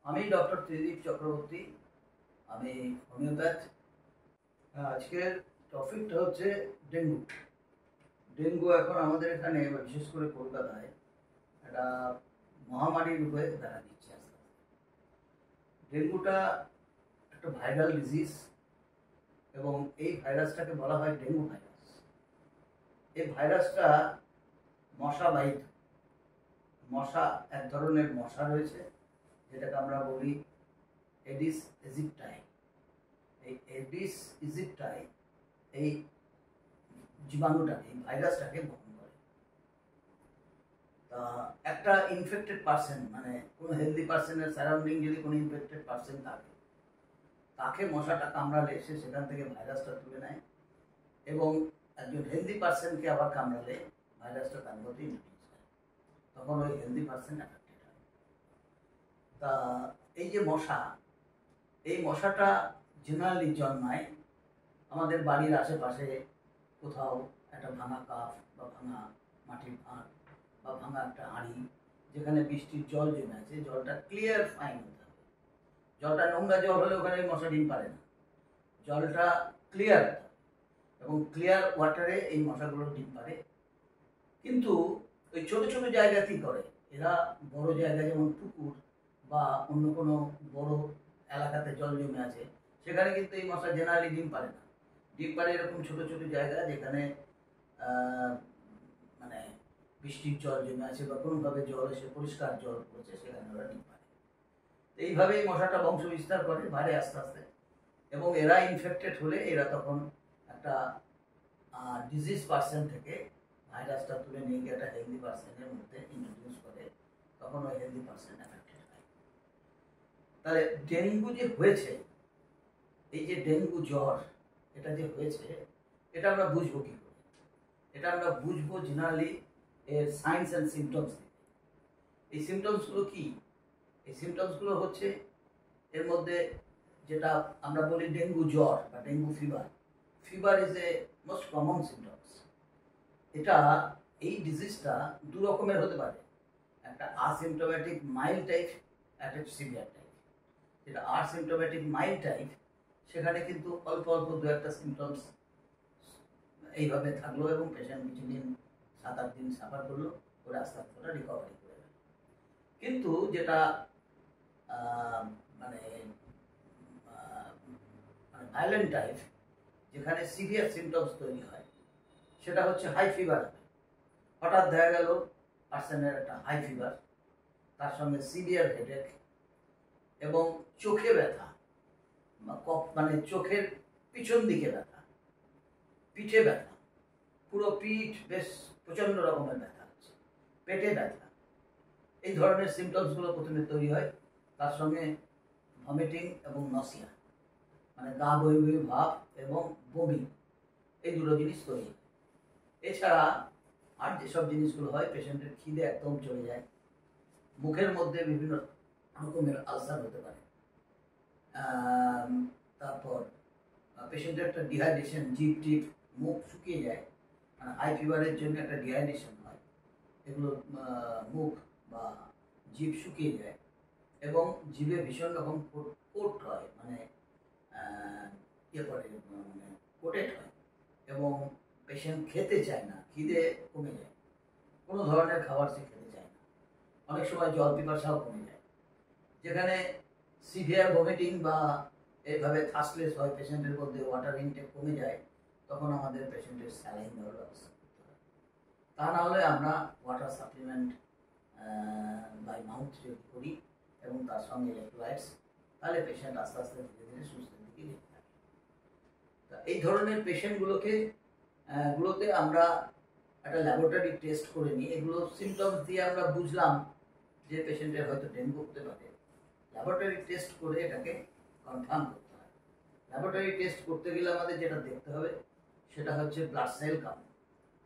আমি ডক্টর ত্রিদীপ চক্রবর্তী। আমি হোমিওপ্যাথ। আজকের টপিকটা হচ্ছে ডেঙ্গু। ডেঙ্গু এখন আমাদের এখানে বিশেষ করে কলকাতায় একটা মহামারী রূপে দেখা দিচ্ছে আস্তে আস্তে। ডেঙ্গুটা একটা ভাইরাল ডিজিজ এবং এই ভাইরাসটাকে বলা হয় ডেঙ্গু ভাইরাস। এই ভাইরাসটা মশাবাহিত। মশা, এক ধরনের মশা রয়েছে যেটাকে আমরা বলি এডিস ইজিপ্টাই। এই এডিস ইজিপ্টাই এই জীবাণুটাকে, এই ভাইরাসটাকে বহন করে। তা একটা ইনফেক্টেড পার্সন, মানে কোনো হেলদি পার্সনের সারাউন্ডিং যদি কোনো ইনফেক্টেড পার্সন থাকে, তাকে মশাটা কামড়ালে সে সেখান থেকে ভাইরাসটা তুলে নেয় এবং একজন হেলদি পার্সনকে আবার কামড়ালে ভাইরাসটা তার মধ্যে ইন্ট্রোডিউস হয়, তখন ওই হেলদি পার্সন অ্যাফেক্টেড হয়। তা এই যে মশা, এই মশাটা জেনারেলি জন্মায় আমাদের বাড়ির আশেপাশে, কোথাও একটা ভাঙা কাপ বা ভাঙা মাটির ভাঁড় বা ভাঙা একটা হাঁড়ি, যেখানে বৃষ্টির জল জমে আছে, জলটা ক্লিয়ার ফাইন হতে হবে। জলটা নোংরা জল হলে ওখানে মশা ডিম পারে না। জলটা ক্লিয়ার হতে হবে এবং ক্লিয়ার ওয়াটারে এই মশাগুলো ডিম পারে। কিন্তু ওই ছোট ছোট জায়গা কী করে, এরা বড় জায়গা যেমন পুকুর বা অন্য কোনো বড় এলাকাতে জল জমে আছে, সেখানে কিন্তু এই মশা জেনারেলি ডিম পারে না। ডিম পারে এরকম ছোট ছোট জায়গা যেখানে মানে বৃষ্টির জল জমে আছে বা কোনোভাবে জল এসে পরিষ্কার জল পড়েছে, সেখানে ওরা ডিম পারে। এইভাবেই মশাটা বংশ বিস্তার করে, বাড়ে আস্তে আস্তে, এবং এরা ইনফেক্টেড হলে এরা তখন একটা ডিজিজ পার্সন থেকে ভাইরাসটা তুলে নিয়ে গিয়ে একটা হেলদি পার্সনের মধ্যে ইন্ট্রোডিউস করে, তখন ওই হেলদি পার্সন অ্যাফেক্টেড হয়। তাহলে ডেঙ্গু যে হয়েছে, এই যে ডেঙ্গু জ্বর, এটা যে হয়েছে, এটা আমরা বুঝবো কী করে? এটা আমরা বুঝবো জেনারেলি এর সাইন্স অ্যান্ড সিমটমস থেকে। এই সিমটমসগুলো কি? এই সিমটমসগুলো হচ্ছে, এর মধ্যে যেটা আমরা বলি ডেঙ্গু জ্বর বা dengue fever. Fever is a most common symptoms. এটা, এই ডিজিজটা দু রকমের হতে পারে, একটা আসিমটোম্যাটিক মাইল্ড টাইপ, একটা সিভিয়ার টাইপ। যেটা আসিমটোম্যাটিক মাইল্ড টাইপ, সেখানে কিন্তু অল্প অল্প দু একটা সিমটমস এইভাবে থাকলো এবং পেশেন্ট কিছুদিন 7-8 দিন সাফার করলো, করে আস্তে আস্তে ওটা রিকভারি করে গেল। কিন্তু যেটা মানে ভায়োলেন্ট টাইপ, যেখানে সিভিয়ার সিমটমস তৈরি হয়, সেটা হচ্ছে হাই ফিভার। হঠাৎ দেখা গেল পার্সনের একটা হাই ফিভার, তার সঙ্গে সিভিয়ার হেডেক এবং চোখে ব্যথা, মানে চোখের পিছন দিকে ব্যথা, পিঠে ব্যথা, পুরো পিঠ বেশ প্রচণ্ড রকমের ব্যথা হচ্ছে, পেটে ব্যথা। এই ধরনের সিমটমসগুলো প্রথমে তৈরি হয়। তার সঙ্গে ভমিটিং এবং নসিয়া, মানে গা বই বই ভাব এবং বমি, এই দুটো জিনিস তৈরি হয়। এছাড়া আর যেসব জিনিসগুলো হয়, পেশেন্টের খিদে একদম চলে যায়, মুখের মধ্যে বিভিন্ন রকমের আলসার হতে পারে, তারপর পেশেন্টের একটা ডিহাইড্রেশন, জিভ টিপ মুখ শুকিয়ে যায়, মানে হাই ফিভারের জন্য একটা ডিহাইড্রেশন হয়, এগুলো মুখ বা জিভ শুকিয়ে যায় এবং জিভে ভীষণ রকম কোট হয়, মানে ইয়ে করে, মানে কোটেড হয়, এবং পেশেন্ট খেতে চায় না, খিদে কমে যায়, কোনো ধরনের খাবার সে খেতে চায় না, অনেক সময় জল পিপাসাও কমে যায়। যেখানে সিভিয়ার ভমিটিং বা এইভাবে থার্স্টলেস হয়, পেশেন্টের মধ্যে ওয়াটার ইনটেক কমে যায়, তখন আমাদের পেশেন্টের স্যালাইন দেওয়ার ব্যবস্থা করতে হয়। তা না হলে আমরা ওয়াটার সাপ্লিমেন্ট বাই মাউথ যদি করি এবং তার সঙ্গে ইলেক্ট্রোলাইটস, তাহলে পেশেন্ট আস্তে আস্তে ধীরে ধীরে সুস্থের দিকে যেতে থাকে। তা এই ধরনের পেশেন্টগুলোকে গুলোতে আমরা একটা ল্যাবরেটরি টেস্ট করে নিই। এগুলো সিমটমস দিয়ে আমরা বুঝলাম যে পেশেন্টের হয়তো ডেঙ্গু হতে পারে। ল্যাবরেটরি টেস্ট করে এটাকে কনফার্ম করতে হয়। ল্যাবরেটরি টেস্ট করতে গেলে আমাদের যেটা দেখতে হবে, সেটা হচ্ছে blood cell count.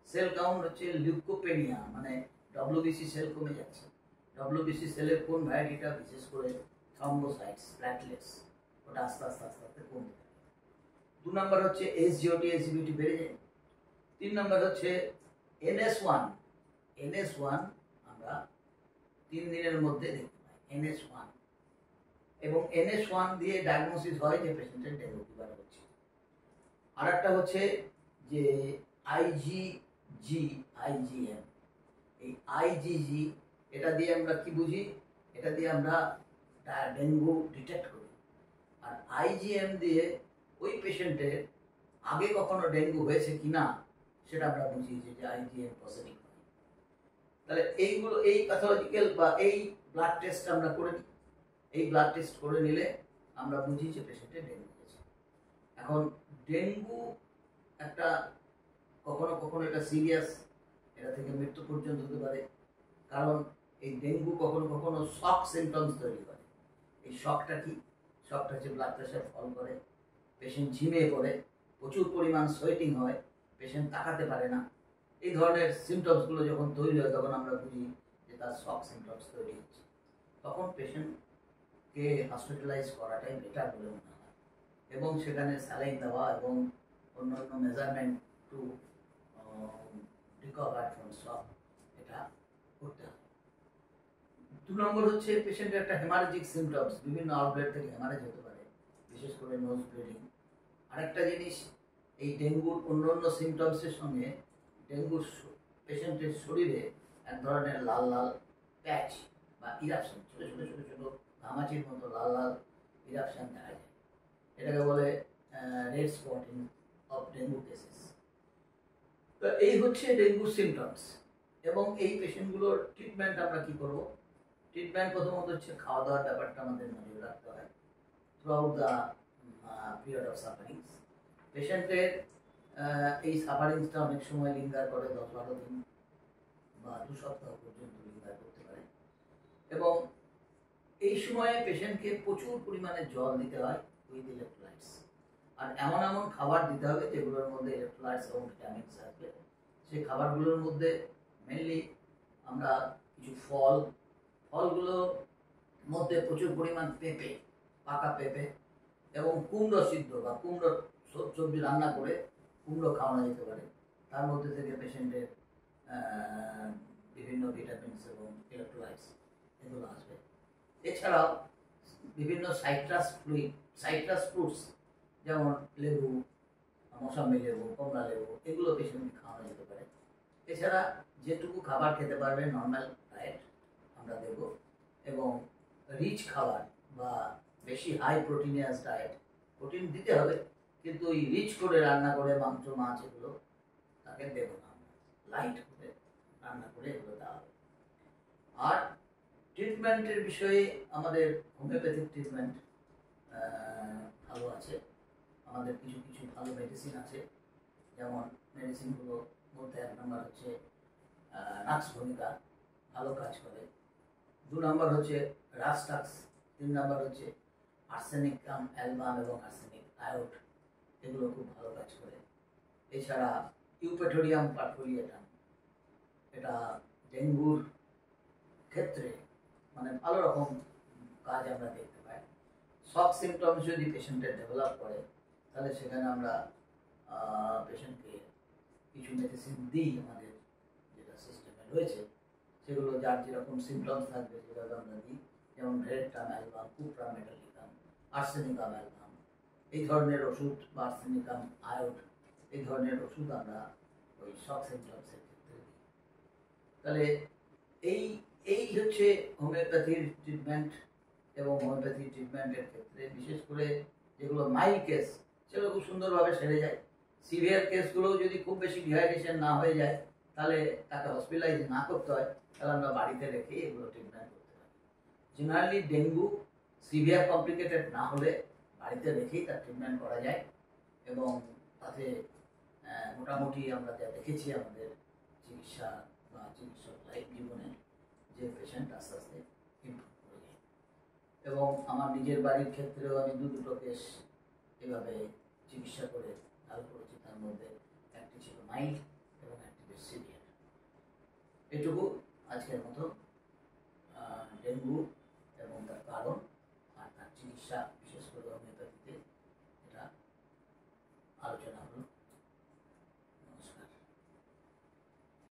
Sell count হচ্ছে লিউকোপেনিয়া, মানে ডব্লিউবিসি সেল কমে যাচ্ছে। ডব্লিউবিসি সেলের কোন ভ্যারাইটিটা, বিশেষ করে থ্রম্বোসাইটস, প্ল্যাটলেটস, ওটা আস্তে আস্তে আস্তে আস্তে কমতে থাকে। 2 নম্বর হচ্ছে এসজিওটি, এসজিবিটি বেড়ে যায়। 3 নম্বর হচ্ছে NS1। NS1 আমরা 3 দিনের মধ্যে দেখতে পাই। NS1 এবং NS1 দিয়ে ডায়াগনোসিস হয় যে পেশেন্টের ডেঙ্গু ফিভার হচ্ছে। আর একটা হচ্ছে যে IgM, এই IgG, এটা দিয়ে আমরা কি বুঝি? এটা দিয়ে আমরা ডেঙ্গু ডিটেক্ট করি। আর IgM দিয়ে ওই পেশেন্টের আগে কখনো ডেঙ্গু হয়েছে কিনা সেটা আমরা বুঝি যে IgM পজিটিভ। তাহলে এইগুলো, এই প্যাথোলজিক্যাল বা এই ব্লাড টেস্ট আমরা করে নিই। এই ব্লাড টেস্ট করে নিলে আমরা বুঝি যে পেশেন্টের ডেঙ্গু হয়েছে। এখন ডেঙ্গু একটা কখনো কখনো এটা সিরিয়াস, এটা থেকে মৃত্যু পর্যন্ত হতে পারে। কারণ এই ডেঙ্গু কখনো কখনো শক সিমটমস তৈরি করে। এই শকটা কি? শকটা হচ্ছে ব্লাড প্রেশার ফল করে, পেশেন্ট ঝিমিয়ে পড়ে, প্রচুর পরিমাণ সোয়েটিং হয়, পেশেন্ট তাকাতে পারে না। এই ধরনের সিমটমসগুলো যখন তৈরি হয় তখন আমরা বুঝি যে তার শক সিমটমস তৈরি হচ্ছে। তখন পেশেন্টকে হসপিটালাইজ করাটাই বেটার বলে মনে হয়, এবং সেখানে স্যালাইন দেওয়া এবং অন্যান্য মেজারমেন্ট টু রিকভার ফ্রম শক, এটা করতে হবে। 2 নম্বর হচ্ছে পেশেন্টের একটা হেমারেজিক সিমটমস, বিভিন্ন আউটলেট থেকে হেমারেজ হতে পারে, বিশেষ করে নোজ ব্লিডিং। আরেকটা জিনিস, এই ডেঙ্গুর অন্যান্য সিমটমসের সঙ্গে ডেঙ্গুর পেশেন্টের শরীরে এক ধরনের লাল লাল প্যাচ বা ইরাপশন, ছোট ছোট ছোট ছোট ঘামাচির মতো লাল লাল ইরাপশন দেখা যায়। এটাকে বলে red spotting of dengue cases. তো এই হচ্ছে ডেঙ্গুর সিমটমস। এবং এই পেশেন্টগুলোর ট্রিটমেন্ট আমরা কি করব? ট্রিটমেন্ট প্রথমত হচ্ছে খাওয়া দাওয়ার ব্যাপারটা আমাদের নজর রাখতে হয় through out the period of sufferings. পেশেন্টের এই সাফারিংসটা অনেক সময় লিঙ্গার করে 10-12 দিন বা 2 সপ্তাহ পর্যন্ত লিঙ্গার করতে পারে। এবং এই সময়ে পেশেন্টকে প্রচুর পরিমাণে জল দিতে হয় উইথ ইলেকট্রোলাইটস। আর এমন এমন খাবার দিতে হবে যেগুলোর মধ্যে ইলেকট্রোলাইটস এবং ভিটামিনস আসবে। সেই খাবারগুলোর মধ্যে মেনলি আমরা কিছু ফলগুলোর মধ্যে প্রচুর পরিমাণ পেঁপে, পাকা পেঁপে এবং কুমড়ো সিদ্ধ বা কুমড়ো সবজি রান্না করে কুমড়ো খাওয়ানো যেতে পারে। তার মধ্যে থেকে পেশেন্টের বিভিন্ন ভিটামিনস এবং ইলেকট্রোলাইটস এগুলো আসবে। এছাড়াও বিভিন্ন সাইট্রাস ফ্রুটস যেমন লেবু, মৌসুমী লেবু, কমলা লেবু, এগুলো পেশেন্টকে খাওয়ানো যেতে পারে। এছাড়া যেটুকু খাবার খেতে পারবে নর্মাল ডায়েট আমরা দেব, এবং রিচ খাবার বা বেশি হাই প্রোটিনিয়াস ডায়েট, প্রোটিন দিতে হবে কিন্তু ওই রিচ করে রান্না করে মাংস মাছ এগুলো তাকে দেব না, লাইট করে রান্না করে এগুলো দেওয়া হবে। আর ট্রিটমেন্টের বিষয়ে আমাদের হোমিওপ্যাথিক ট্রিটমেন্ট ভালো আছে। আমাদের কিছু কিছু ভালো মেডিসিন আছে, যেমন মেডিসিনগুলোর মধ্যে 1 নম্বর হচ্ছে নাক্স ভূমিকা, ভালো কাজ করে। 2 নম্বর হচ্ছে রাস্টাক্স, 3 নম্বর হচ্ছে আর্সেনিক অ্যালবাম এবং আর্সেনিক আয়োড, এগুলো খুব ভালো কাজ করে। এছাড়া ইউপেটোরিয়াম পারফোলিয়েটাম, এটা ডেঙ্গুর ক্ষেত্রে মানে ভালো রকম কাজ আমরা দেখতে পাই। শক সিমটমস যদি পেশেন্টের ডেভেলপ করে তাহলে সেখানে আমরা পেশেন্টকে কিছু মেডিসিন দিই, আমাদের যেটা সিস্টেমে রয়েছে সেগুলো যার যেরকম সিমটমস থাকবে সেভাবে আমরা দিই। যেমন veratrum album, cuprum metallicum, arsenicum album, এই ধরনের ওষুধ বা আর্সেনিকাম আয়োড, এই ধরনের ওষুধ আমরা ওই শক সিমটমসের ক্ষেত্রে দিই। তাহলে এই হচ্ছে হোমিওপ্যাথির ট্রিটমেন্ট। এবং হোমিওপ্যাথি ট্রিটমেন্টের ক্ষেত্রে বিশেষ করে যেগুলো মাইল্ড কেস সেগুলো খুব সুন্দরভাবে সেরে যায়। সিভিয়ার কেসগুলোও যদি খুব বেশি ডিহাইড্রেশন না হয়ে যায় তাহলে তাকে হসপিটালাইজ না করতে হয়, তাহলে আমরা বাড়িতে রেখে এগুলো ট্রিটমেন্ট করতে পারি। জেনারেলি ডেঙ্গু সিভিয়ার কমপ্লিকেটেড না হলে বাড়িতে রেখেই তার ট্রিটমেন্ট করা যায়, এবং তাতে মোটামুটি আমরা যা দেখেছি আমাদের চিকিৎসা বা চিকিৎসক লাইফ জীবনে যে পেশেন্ট আস্তে আস্তে ইমপ্রুভ করে যায়। এবং আমার নিজের বাড়ির ক্ষেত্রেও আমি 2 কেস এভাবে চিকিৎসা করে ভালো করেছি। তার মধ্যে একটি ছিল মাইল্ড এবং একটি বেশ সিভিয়ার। এটুকু আজকের মতো ডেঙ্গু